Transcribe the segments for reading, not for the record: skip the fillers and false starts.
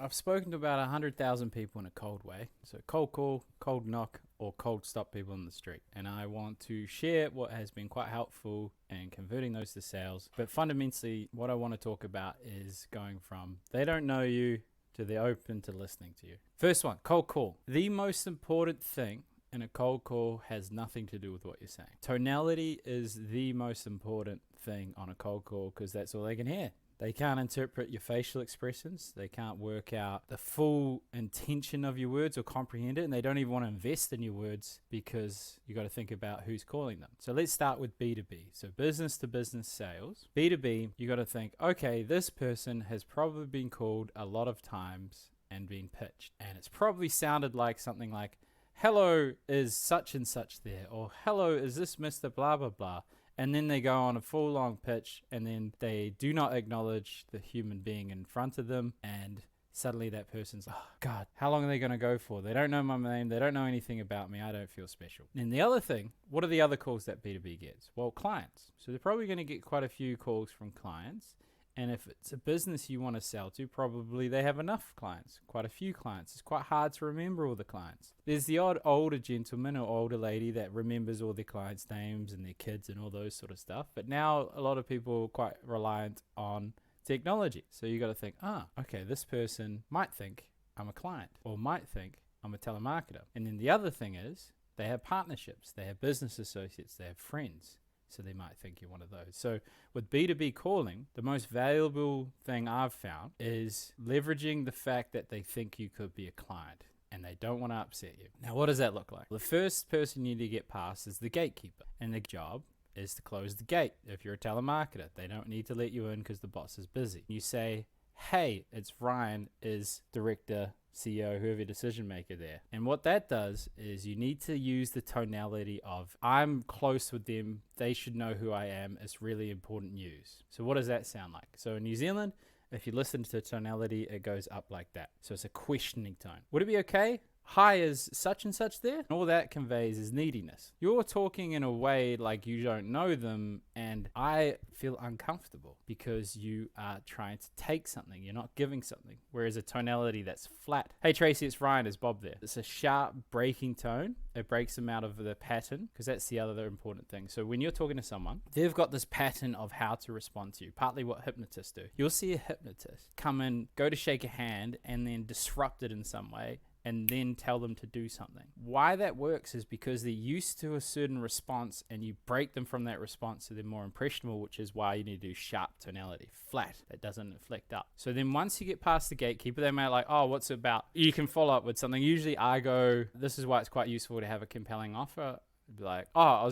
I've spoken to about 100,000 people in a cold way. So cold call, cold knock, or cold stop people in the street. And I want to share what has been quite helpful in converting those to sales. But fundamentally, what I want to talk about is going from they don't know you to they're open to listening to you. First one, cold call. The most important thing in a cold call has nothing to do with what you're saying. Tonality is the most important thing on a cold call because that's all they can hear. They can't interpret your facial expressions. They can't work out the full intention of your words or comprehend it. And they don't even want to invest in your words because you got to think about who's calling them. So let's start with B2B. So business to business sales. B2B, you got to think, okay, this person has probably been called a lot of times and been pitched. And it's probably sounded like something like, hello, is such and such there? Or hello, is this Mr. Blah, blah, blah? And then they go on a full long pitch and then they do not acknowledge the human being in front of them. And suddenly that person's like, oh God, how long are they going to go for? They don't know my name. They don't know anything about me. I don't feel special. And the other thing, what are the other calls that B2B gets? Well, clients. So they're probably going to get quite a few calls from clients. And if it's a business you want to sell to, probably they have enough clients, quite a few clients. It's quite hard to remember all the clients. There's the odd older gentleman or older lady that remembers all their clients' names and their kids and all those sort of stuff. But now a lot of people are quite reliant on technology. So you got to think, okay, this person might think I'm a client or might think I'm a telemarketer. And then the other thing is they have partnerships, they have business associates, they have friends. So they might think you're one of those. So with B2B calling, the most valuable thing I've found is leveraging the fact that they think you could be a client and they don't want to upset you. Now, what does that look like? The first person you need to get past is the gatekeeper. And the job is to close the gate. If you're a telemarketer, they don't need to let you in because the boss is busy. You say, hey, it's Ryan, is director, CEO, whoever decision maker there. And what that does is you need to use the tonality of I'm close with them. They should know who I am. It's really important news. So what does that sound like? So in New Zealand, if you listen to tonality, it goes up like that. So it's a questioning tone. Would it be okay? Hi, is such and such there? And all that conveys is neediness. You're talking in a way like you don't know them, and I feel uncomfortable because you are trying to take something. You're not giving something. Whereas a tonality that's flat. Hey, Tracy, it's Ryan. Is Bob there? It's a sharp breaking tone. It breaks them out of the pattern because that's the other important thing. So when you're talking to someone, they've got this pattern of how to respond to you, partly what hypnotists do. You'll see a hypnotist come in, go to shake a hand, and then disrupt it in some way, and then tell them to do something. Why that works is because they're used to a certain response and you break them from that response so they're more impressionable, which is why you need to do sharp tonality, flat, that doesn't inflect up. So then once you get past the gatekeeper, they may like, oh, what's it about? You can follow up with something. Usually I go, this is why it's quite useful to have a compelling offer. Be like, I'm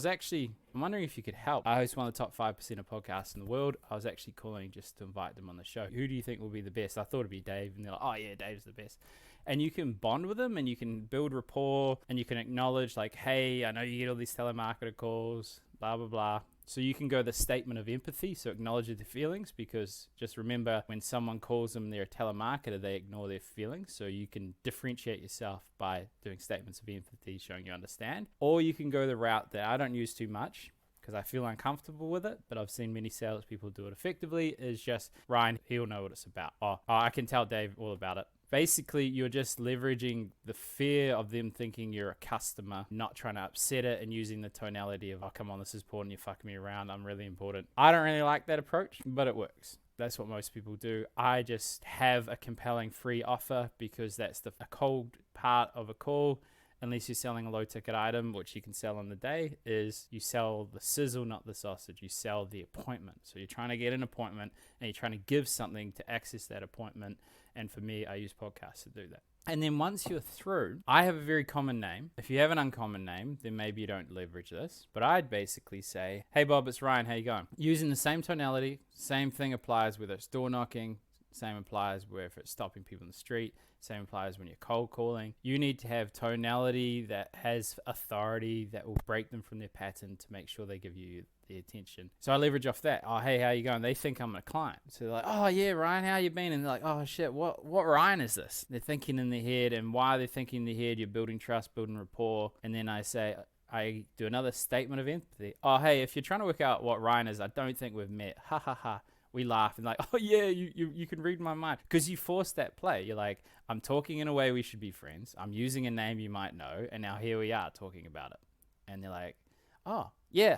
wondering if you could help. I host one of the top 5% of podcasts in the world. I was actually calling just to invite them on the show. Who do you think will be the best? I thought it'd be Dave. And they're like, oh yeah, Dave's the best. And you can bond with them and you can build rapport and you can acknowledge like, hey, I know you get all these telemarketer calls, blah, blah, blah. So you can go the statement of empathy, so acknowledge the feelings, because just remember when someone calls them they're a telemarketer, they ignore their feelings. So you can differentiate yourself by doing statements of empathy, showing you understand. Or you can go the route that I don't use too much because I feel uncomfortable with it, but I've seen many salespeople do it effectively, is just, Ryan, he'll know what it's about. Oh, I can tell Dave all about it. Basically, you're just leveraging the fear of them thinking you're a customer, not trying to upset it, and using the tonality of, oh, come on, this is important, you're fucking me around, I'm really important. I don't really like that approach, but it works. That's what most people do. I just have a compelling free offer because that's a cold part of a call. Unless you're selling a low ticket item, which you can sell on the day, is you sell the sizzle, not the sausage. You sell the appointment. So you're trying to get an appointment and you're trying to give something to access that appointment. And for me, I use podcasts to do that. And then once you're through, I have a very common name. If you have an uncommon name, then maybe you don't leverage this. But I'd basically say, hey Bob, it's Ryan, how you going? Using the same tonality, same thing applies whether it's door knocking, same applies if it's stopping people in the street. Same applies when you're cold calling. You need to have tonality that has authority that will break them from their pattern to make sure they give you the attention. So I leverage off that. Oh, hey, how you going? They think I'm a client. So they're like, oh yeah, Ryan, how you been? And they're like, oh shit, what Ryan is this? They're thinking in their head, and why they're thinking in their head, you're building trust, building rapport. And then I do another statement of empathy. Oh, hey, if you're trying to work out what Ryan is, I don't think we've met. Ha ha ha. we laugh and like, oh yeah, you can read my mind, because you force that play. You're like, I'm talking in a way we should be friends. I'm using a name you might know, and now here we are talking about it. And they're like, oh yeah.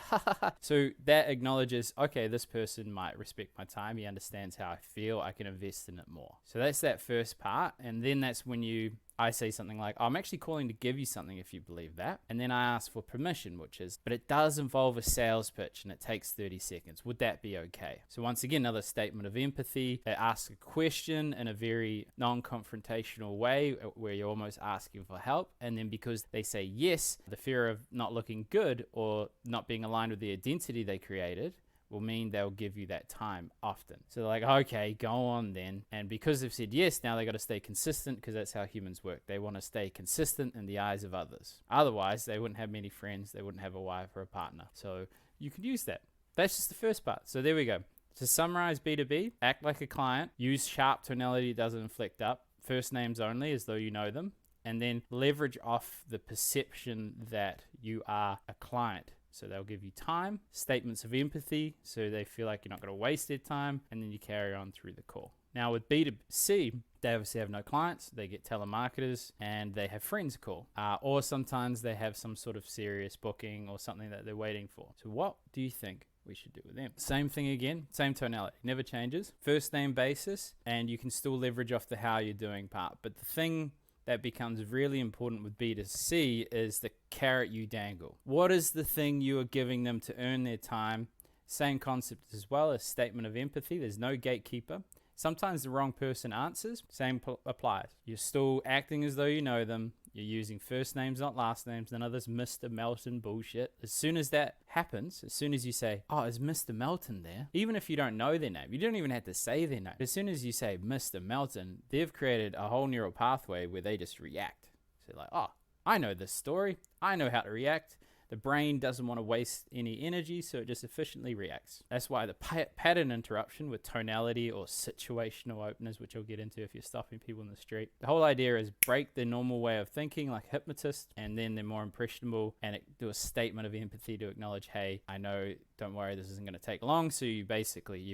So that acknowledges, okay, this person might respect my time. He understands how I feel. I can invest in it more. So that's that first part. And then that's when I say something like, I'm actually calling to give you something if you believe that. And then I ask for permission, but it does involve a sales pitch and it takes 30 seconds. Would that be okay? So once again, another statement of empathy. It asks a question in a very non-confrontational way where you're almost asking for help. And then because they say yes, the fear of not looking good or not being aligned with the identity they created will mean they'll give you that time often. So they're like, okay, go on then. And because they've said yes, now they got to stay consistent, because that's how humans work. They want to stay consistent in the eyes of others. Otherwise, they wouldn't have many friends. They wouldn't have a wife or a partner. So you can use that. That's just the first part. So there we go. To summarize B2B, act like a client, use sharp tonality, doesn't inflect up, first names only as though you know them, and then leverage off the perception that you are a client. So they'll give you time, statements of empathy, so they feel like you're not going to waste their time, and then you carry on through the call. Now with B2C, they obviously have no clients, they get telemarketers, and they have friends call. Or sometimes they have some sort of serious booking or something that they're waiting for. So what do you think we should do with them? Same thing again, same tonality, never changes. First name basis, and you can still leverage off the how you're doing part. But the thing that becomes really important with B2C is the carrot you dangle. What is the thing you are giving them to earn their time? Same concept as well as statement of empathy. There's no gatekeeper. Sometimes the wrong person answers. Same applies. You're still acting as though you know them. You're using first names, not last names. None of this Mr. Melton bullshit. As soon as that happens, as soon as you say, oh, is Mr. Melton there? Even if you don't know their name, you don't even have to say their name. As soon as you say Mr. Melton, they've created a whole neural pathway where they just react. So like, oh, I know this story. I know how to react. The brain doesn't want to waste any energy, so it just efficiently reacts. That's why the pattern interruption with tonality or situational openers, which I'll get into if you're stopping people in the street. The whole idea is break their normal way of thinking like a hypnotist, and then they're more impressionable, and do a statement of empathy to acknowledge, hey, I know, don't worry, this isn't going to take long. So you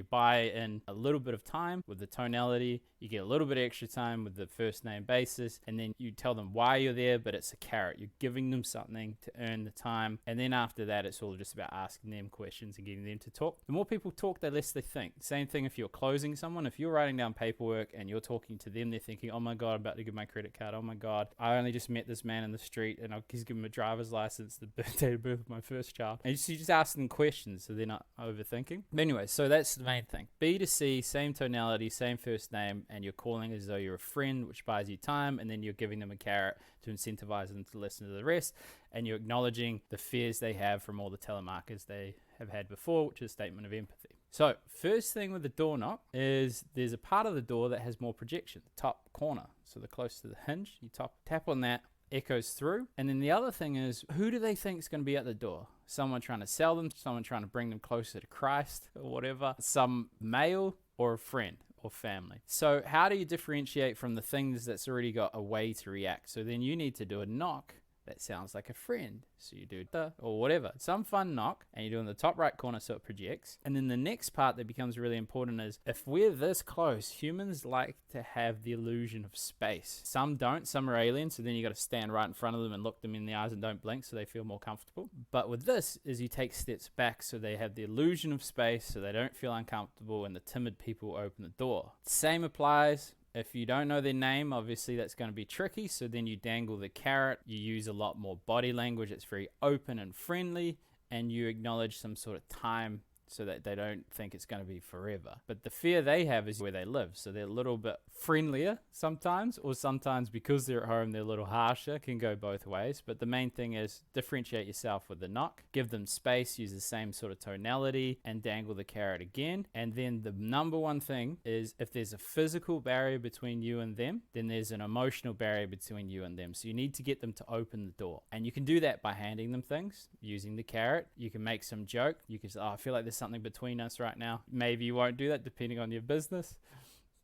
buy in a little bit of time with the tonality, you get a little bit of extra time with the first name basis, and then you tell them why you're there, but it's a carrot. You're giving them something to earn the time. And then after that, it's all just about asking them questions and getting them to talk. The more people talk, the less they think. Same thing if you're closing someone. If you're writing down paperwork and you're talking to them, they're thinking, oh my God, I'm about to give my credit card. Oh my God, I only just met this man in the street and I'll just give him a driver's license, the date of birth of my first child. And you just ask them questions so they're not overthinking. But anyway, so that's the main thing. B2C, same tonality, same first name, and you're calling as though you're a friend, which buys you time, and then you're giving them a carrot to incentivize them to listen to the rest. And you're acknowledging the fears they have from all the telemarketers they have had before, which is a statement of empathy. So first thing with the door knock is there's a part of the door that has more projection, the top corner. So the close to the hinge, you tap on that, echoes through. And then the other thing is, who do they think is going to be at the door? Someone trying to sell them, someone trying to bring them closer to Christ or whatever, some male or a friend or family. So how do you differentiate from the things that's already got a way to react? So then you need to do a knock that sounds like a friend. So you do the or whatever, some fun knock, and you do in the top right corner so it projects. And then the next part that becomes really important is, if we're this close, humans like to have the illusion of space. Some don't, some are aliens, so then you got to stand right in front of them and look them in the eyes and don't blink so they feel more comfortable. But with this is you take steps back so they have the illusion of space so they don't feel uncomfortable, and the timid people open the door. Same applies. If you don't know their name, obviously that's going to be tricky. So then you dangle the carrot. You use a lot more body language. It's very open and friendly. And you acknowledge some sort of time so that they don't think it's going to be forever. But the fear they have is where they live. So they're a little bit friendlier sometimes, or sometimes because they're at home, they're a little harsher. Can go both ways. But the main thing is differentiate yourself with the knock, give them space, use the same sort of tonality, and dangle the carrot again. And then the number one thing is, if there's a physical barrier between you and them, then there's an emotional barrier between you and them. So you need to get them to open the door. And you can do that by handing them things, using the carrot. You can make some joke. You can say, oh, I feel like there's something between us right now. Maybe you won't do that depending on your business.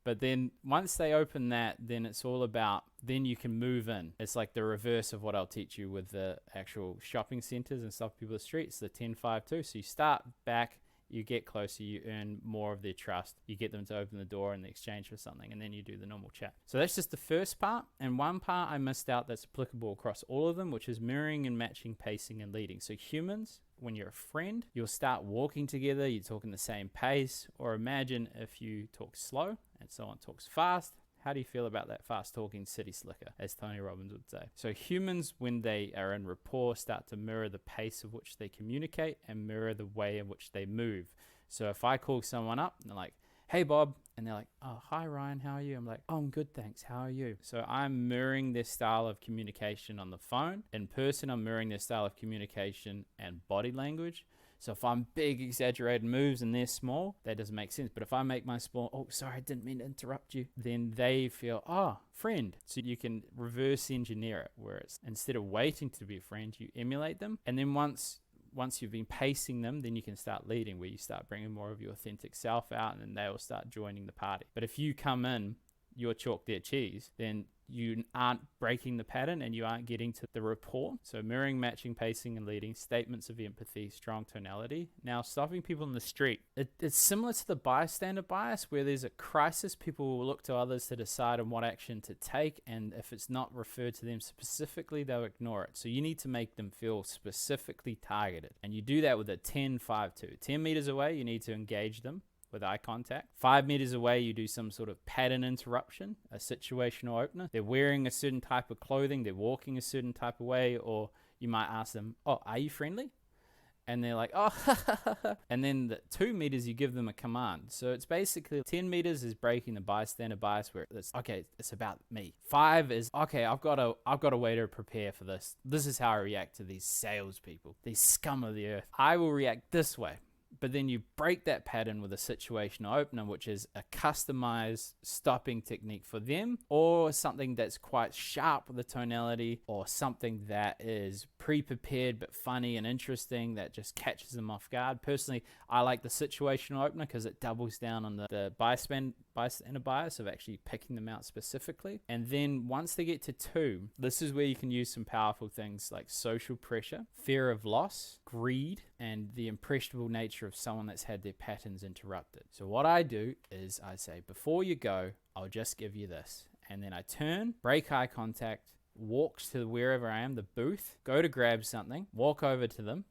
But then once they open that, then it's all about, then you can move in. It's like the reverse of what I'll teach you with the actual shopping centers and stuff people the streets, the 10-5-2. So you start back, You get closer, you earn more of their trust, you get them to open the door in the exchange for something, and then you do the normal chat. So that's just the first part. And one part I missed out that's applicable across all of them, which is mirroring and matching, pacing and leading. So humans, when you're a friend, you'll start walking together, you talk in the same pace. Or imagine if you talk slow and someone talks fast. How do you feel about that fast talking city slicker, as Tony Robbins would say? So humans, when they are in rapport, start to mirror the pace of which they communicate and mirror the way in which they move. So if I call someone up and they're like, hey Bob, and they're like, oh, hi Ryan, how are you? I'm like, oh, I'm good, thanks, how are you? So I'm mirroring their style of communication on the phone. In person, I'm mirroring their style of communication and body language. So if I'm big, exaggerated moves and they're small, that doesn't make sense. But if I make my small, oh, sorry, I didn't mean to interrupt you, then they feel, oh, friend. So you can reverse engineer it, where it's instead of waiting to be a friend, you emulate them. And then once you've been pacing them, then you can start leading, where you start bringing more of your authentic self out, and then they will start joining the party. But if you come in, you're chalk, their cheese, then you aren't breaking the pattern and you aren't getting to the rapport. So mirroring, matching, pacing and leading, statements of empathy, strong tonality. Now, stopping people in the street. It's similar to the bystander bias, where there's a crisis, people will look to others to decide on what action to take, and if it's not referred to them specifically, they'll ignore it. So you need to make them feel specifically targeted, and you do that with a 10-5-2. 10 meters away, you need to engage them with eye contact. 5 meters away, you do some sort of pattern interruption, a situational opener. They're wearing a certain type of clothing, they're walking a certain type of way, or you might ask them, oh, are you friendly? And they're like, oh, and then the 2 meters, you give them a command. So it's basically 10 meters is breaking the bystander bias, where it's, okay, it's about me. 5 is, okay, I've got a way to prepare for this. This is how I react to these salespeople, these scum of the earth. I will react this way. But then you break that pattern with a situational opener, which is a customized stopping technique for them, or something that's quite sharp with the tonality, or something that is pre-prepared but funny and interesting that just catches them off guard. Personally, I like the situational opener because it doubles down on the bystander bias of actually picking them out specifically. And then once they get to 2, this is where you can use some powerful things like social pressure, fear of loss, greed, and the impressionable nature of someone that's had their patterns interrupted. So what I do is I say, before you go, I'll just give you this. And then I turn, break eye contact, walk to wherever I am, the booth, go to grab something, walk over to them,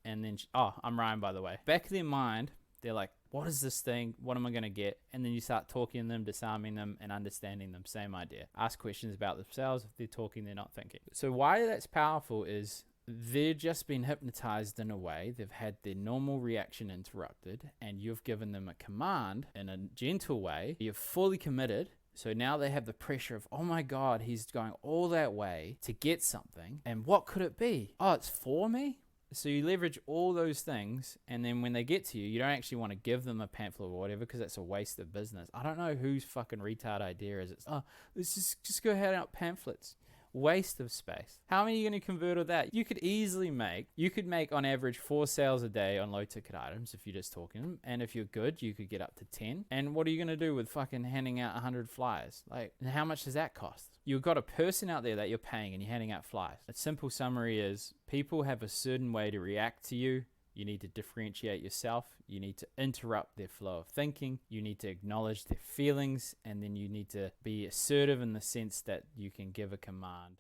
and then, oh, I'm Ryan, by the way. Back of their mind, they're like, what is this thing? What am I going to get? And then you start talking to them, disarming them, and understanding them. Same idea. Ask questions about themselves. If they're talking, they're not thinking. So why that's powerful is they've just been hypnotized in a way. They've had their normal reaction interrupted, and you've given them a command in a gentle way. You're fully committed. So now they have the pressure of, oh my God, he's going all that way to get something. And what could it be? Oh, it's for me? So you leverage all those things, and then when they get to you, you don't actually want to give them a pamphlet or whatever, because that's a waste of business. I don't know whose fucking retard idea is it. Oh, let's just go hand out pamphlets. Waste of space. How many are you going to convert of that? You could make on average 4 sales a day on low ticket items if you're just talking them. And if you're good, you could get up to 10. And what are you going to do with fucking handing out 100 flyers? Like, how much does that cost? You've got a person out there that you're paying and you're handing out flyers. A simple summary is people have a certain way to react to you. You need to differentiate yourself. You need to interrupt their flow of thinking. You need to acknowledge their feelings. And then you need to be assertive in the sense that you can give a command.